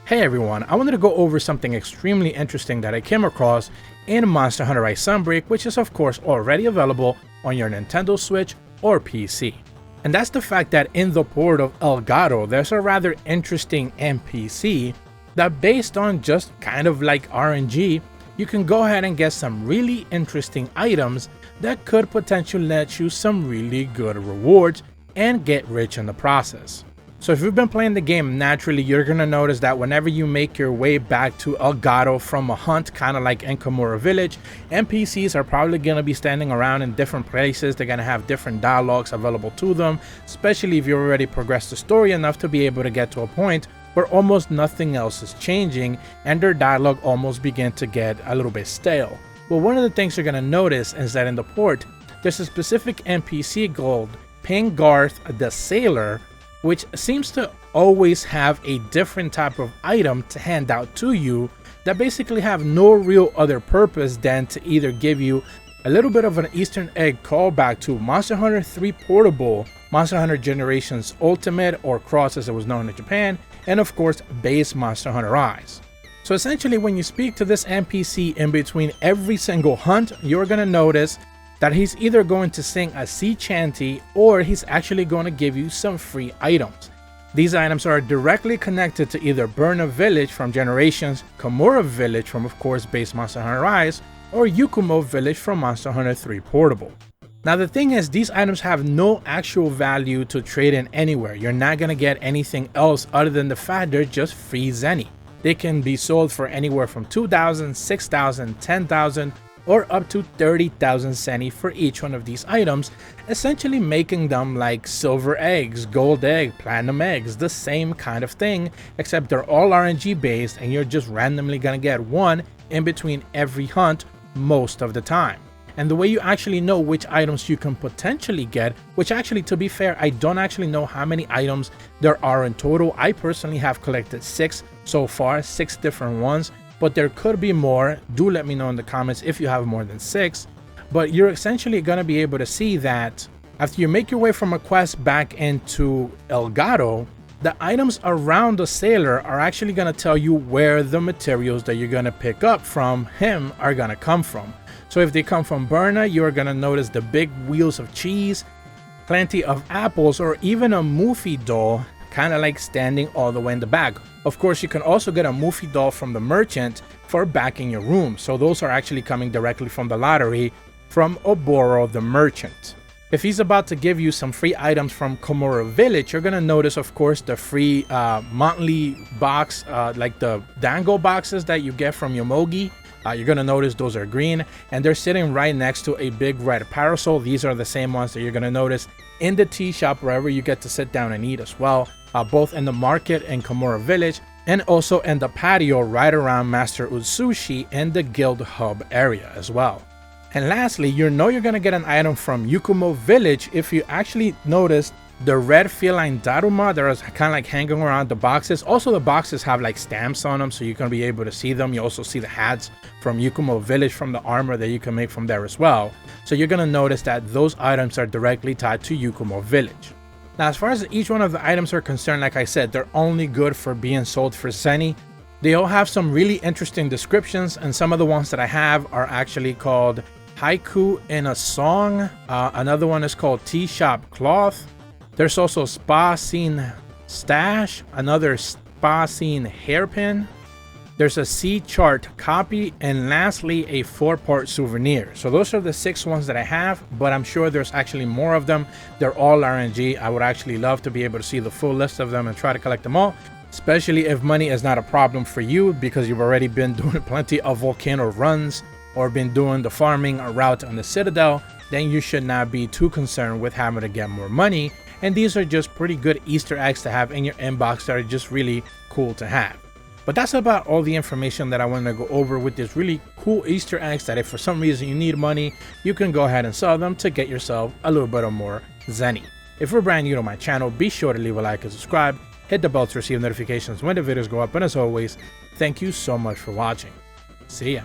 Hey everyone, I wanted to go over something extremely interesting that I came across in Monster Hunter Rise Sunbreak, which is of course already available on your Nintendo Switch or PC. And that's the fact that in the port of Elgado, there's a rather interesting NPC that, based on just kind of like RNG, you can go ahead and get some really interesting items that could potentially let you some really good rewards and get rich in the process. So if you've been playing the game, naturally you're going to notice that whenever you make your way back to Elgado from a hunt, kind of like in Kamura Village, NPCs are probably going to be standing around in different places. They're going to have different dialogues available to them, especially if you already progressed the story enough to be able to get to a point where almost nothing else is changing and their dialogue almost begin to get a little bit stale. Well, one of the things you're going to notice is that in the port, there's a specific NPC called Garth the Sailor, which seems to always have a different type of item to hand out to you that basically have no real other purpose than to either give you a little bit of an Easter egg callback to Monster Hunter 3 Portable, Monster Hunter Generations Ultimate or Cross as it was known in Japan, and of course base Monster Hunter Rise. So essentially when you speak to this NPC in between every single hunt, you're going to notice that he's either going to sing a sea chanty or he's actually going to give you some free items. These items are directly connected to either Burna Village from Generations, Kamura Village from of course base Monster Hunter Rise, or Yukumo Village from Monster Hunter 3 Portable. Now the thing is, these items have no actual value to trade in anywhere. You're not going to get anything else other than the fact they're just free zenny. They can be sold for anywhere from 2,000, 6,000, 10,000, or up to 30,000 Zenny for each one of these items, essentially making them like silver eggs, gold egg, platinum eggs, the same kind of thing, except they're all RNG based and you're just randomly gonna get one in between every hunt most of the time. And the way you actually know which items you can potentially get, which actually, to be fair, I don't actually know how many items there are in total. I personally have collected 6 so far, 6 different ones, but there could be more. Do let me know in the comments if you have more than 6. But you're essentially going to be able to see that after you make your way from a quest back into Elgado, the items around the sailor are actually going to tell you where the materials that you're going to pick up from him are going to come from. So if they come from Burna, you're going to notice the big wheels of cheese, plenty of apples, or even a Moofy doll kind of like standing all the way in the back. Of course, you can also get a Moofy doll from the merchant for back in your room. So those are actually coming directly from the lottery from Oboro the merchant. If he's about to give you some free items from Kamura Village, you're going to notice, of course, the free monthly box, like the dango boxes that you get from Yomogi. You're going to notice those are green and they're sitting right next to a big red parasol. These are the same ones that you're going to notice in the tea shop wherever you get to sit down and eat as well, both in the market in Kamura Village and also in the patio right around Master Utsushi and the guild hub area as well. And lastly, you know you're going to get an item from Yukumo Village if you actually notice the red feline Daruma that is kind of like hanging around the boxes. Also, the boxes have like stamps on them, so you're going to be able to see them. You also see the hats from Yukumo Village from the armor that you can make from there as well. So you're going to notice that those items are directly tied to Yukumo Village. Now, as far as each one of the items are concerned, like I said, they're only good for being sold for Zenny. They all have some really interesting descriptions, and some of the ones that I have are actually called Haiku in a Song. Another one is called Tea Shop Cloth. There's also Spa Scene Stash, another Spa Scene Hairpin. There's a Sea Chart Copy, and lastly, a 4-part souvenir. So those are the 6 ones that I have, but I'm sure there's actually more of them. They're all RNG. I would actually love to be able to see the full list of them and try to collect them all, especially if money is not a problem for you because you've already been doing plenty of volcano runs or been doing the farming route on the Citadel. Then you should not be too concerned with having to get more money. And these are just pretty good Easter eggs to have in your inbox that are just really cool to have. But that's about all the information that I want to go over with this really cool Easter eggs that if for some reason you need money, you can go ahead and sell them to get yourself a little bit of more Zenny. If you're brand new to my channel, be sure to leave a like and subscribe. Hit the bell to receive notifications when the videos go up. And as always, thank you so much for watching. See ya.